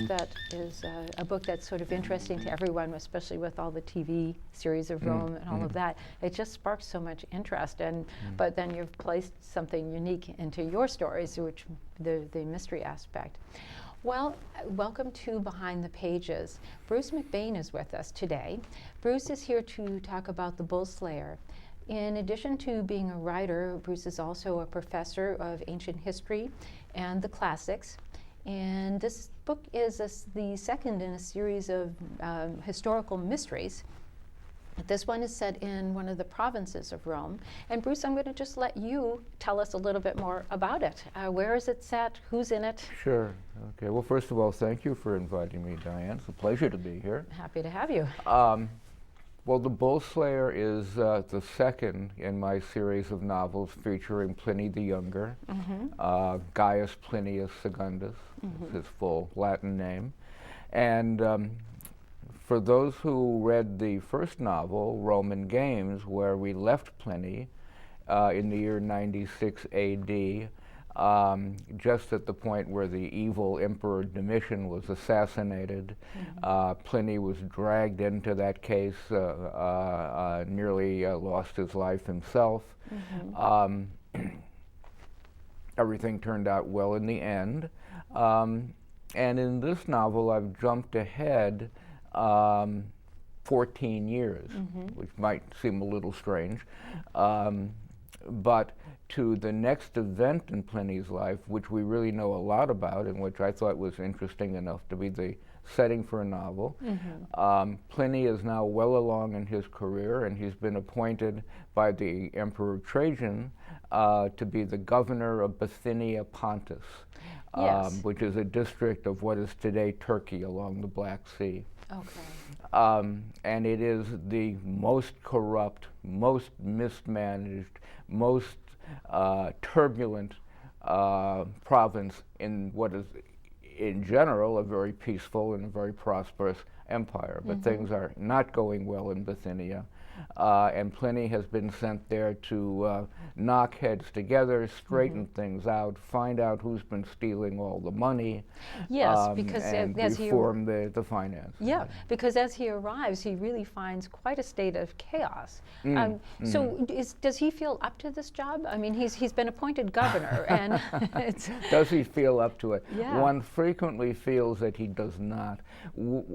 that is a book that's sort of interesting to everyone, especially with all the TV series of Rome and all of that. It just sparks so much interest, and but then you've placed something unique into your stories, which the mystery aspect. Well, welcome to Behind the Pages. Bruce Macbain is with us today. Bruce is here to talk about The Bull Slayer. In addition to being a writer, Bruce is also a professor of ancient history and the classics. And this book is the second in a series of historical mysteries. This one is set in one of the provinces of Rome. And Bruce, I'm going to just let you tell us a little bit more about it. Where is it set? Who's in it? Sure. Okay. Well, first of all, thank you for inviting me, Diane. It's a pleasure to be here. Happy to have you. Well, The Bull Slayer is the second in my series of novels featuring Pliny the Younger. Gaius Plinius Secundus is his full Latin name. And for those who read the first novel, Roman Games, where we left Pliny in the year 96 AD, just at the point where the evil Emperor Domitian was assassinated, Pliny was dragged into that case, nearly lost his life himself. Everything turned out well in the end. And in this novel, I've jumped ahead 14 years, which might seem a little strange, but to the next event in Pliny's life, which we really know a lot about and which I thought was interesting enough to be the setting for a novel. Pliny is now well along in his career, and he's been appointed by the Emperor Trajan to be the governor of Bithynia Pontus, which is a district of what is today Turkey along the Black Sea. And it is the most corrupt, most mismanaged, most turbulent province in what is, in general, a very peaceful and a very prosperous empire. But things are not going well in Bithynia. And Pliny has been sent there to knock heads together, straighten things out, find out who's been stealing all the money, because and reform the finance. Because as he arrives, he really finds quite a state of chaos. So does he feel up to this job? I mean, he's been appointed governor, and does he feel up to it? One frequently feels that he does not.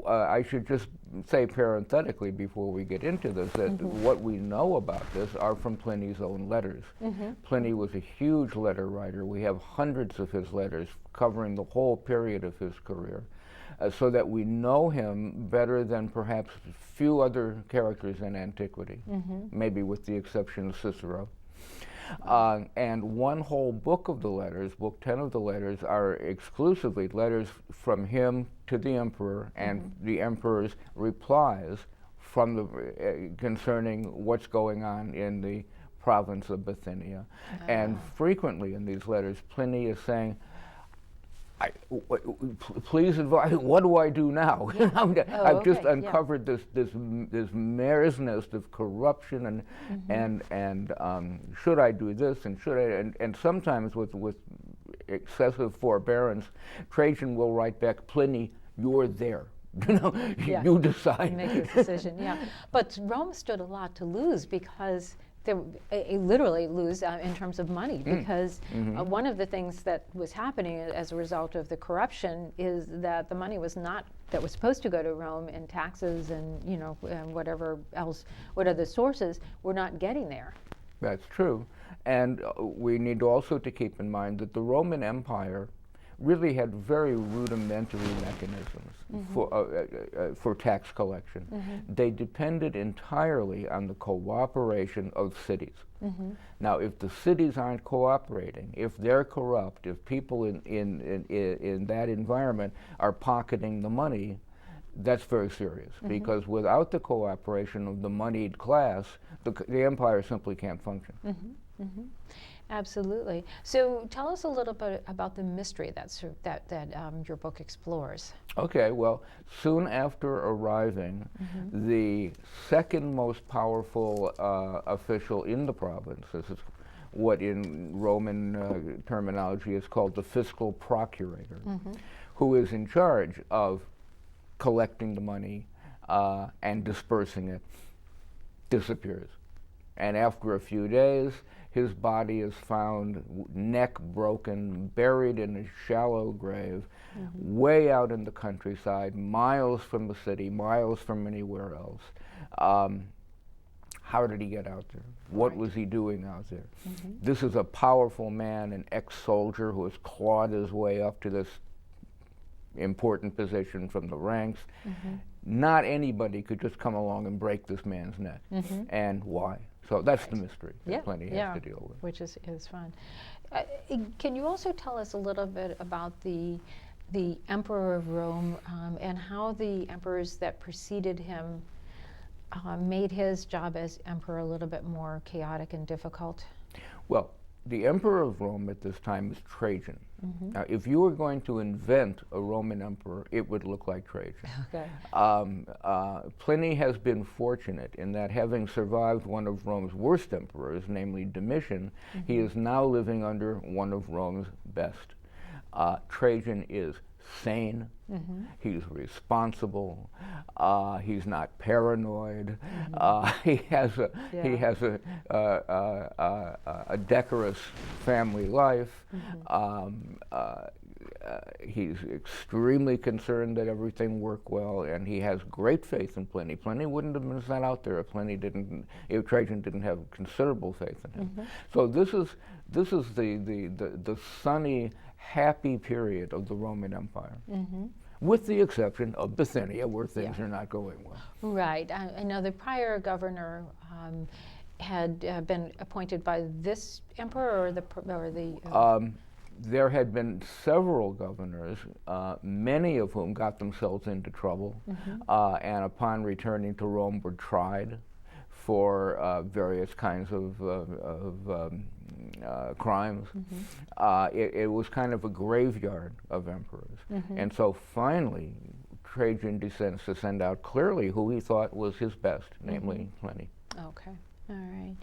I should just say parenthetically before we get into this that what we know about this are from Pliny's own letters. Pliny was a huge letter writer. We have hundreds of his letters covering the whole period of his career, so that we know him better than perhaps few other characters in antiquity, maybe with the exception of Cicero. And one whole book of the letters, book 10 of the letters, are exclusively letters from him to the emperor and the emperor's replies from the concerning what's going on in the province of Bithynia. And frequently in these letters, Pliny is saying, please advise, what do I do now? I've just uncovered this mare's nest of corruption, and should I do this, and should I, and sometimes with excessive forbearance, Trajan will write back, Pliny, you're there. You decide. Make your decision, But Rome stood a lot to lose because they literally lose in terms of money, because one of the things that was happening as a result of the corruption is that the money was not, that was supposed to go to Rome in taxes and and whatever else, what other sources, were not getting there. That's true. And we need also to keep in mind that the Roman Empire really had very rudimentary mechanisms for tax collection. They depended entirely on the cooperation of cities. Now, if the cities aren't cooperating, if they're corrupt, if people in that environment are pocketing the money, that's very serious, because without the cooperation of the moneyed class, the empire simply can't function. Absolutely. So tell us a little bit about the mystery that your book explores. Okay, well, soon after arriving, the second most powerful official in the province, this is what in Roman terminology is called the fiscal procurator, who is in charge of collecting the money and dispersing it, disappears. And after a few days, his body is found, neck broken, buried in a shallow grave, way out in the countryside, miles from the city, miles from anywhere else. How did he get out there? What was he doing out there? This is a powerful man, an ex-soldier who has clawed his way up to this important position from the ranks. Not anybody could just come along and break this man's neck. And why? So that's the mystery that Plenty has to deal with. Which is fun. Can you also tell us a little bit about the Emperor of Rome and how the emperors that preceded him made his job as emperor a little bit more chaotic and difficult? Well, the Emperor of Rome at this time is Trajan. Now, if you were going to invent a Roman emperor, it would look like Trajan. Pliny has been fortunate in that, having survived one of Rome's worst emperors, namely Domitian, he is now living under one of Rome's best. Trajan is sane, he's responsible, he's not paranoid, he has a decorous family life, he's extremely concerned that everything work well, and he has great faith in Pliny. Pliny wouldn't have been sent out there if Trajan didn't have considerable faith in him. So this is the sunny, happy period of the Roman Empire, with the exception of Bithynia, where things are not going well. Right. I know the prior governor had been appointed by this emperor, or the. There had been several governors, many of whom got themselves into trouble, and upon returning to Rome were tried for various kinds of crimes. It was kind of a graveyard of emperors. And so finally, Trajan descends to send out clearly who he thought was his best, namely Pliny. Okay. All right.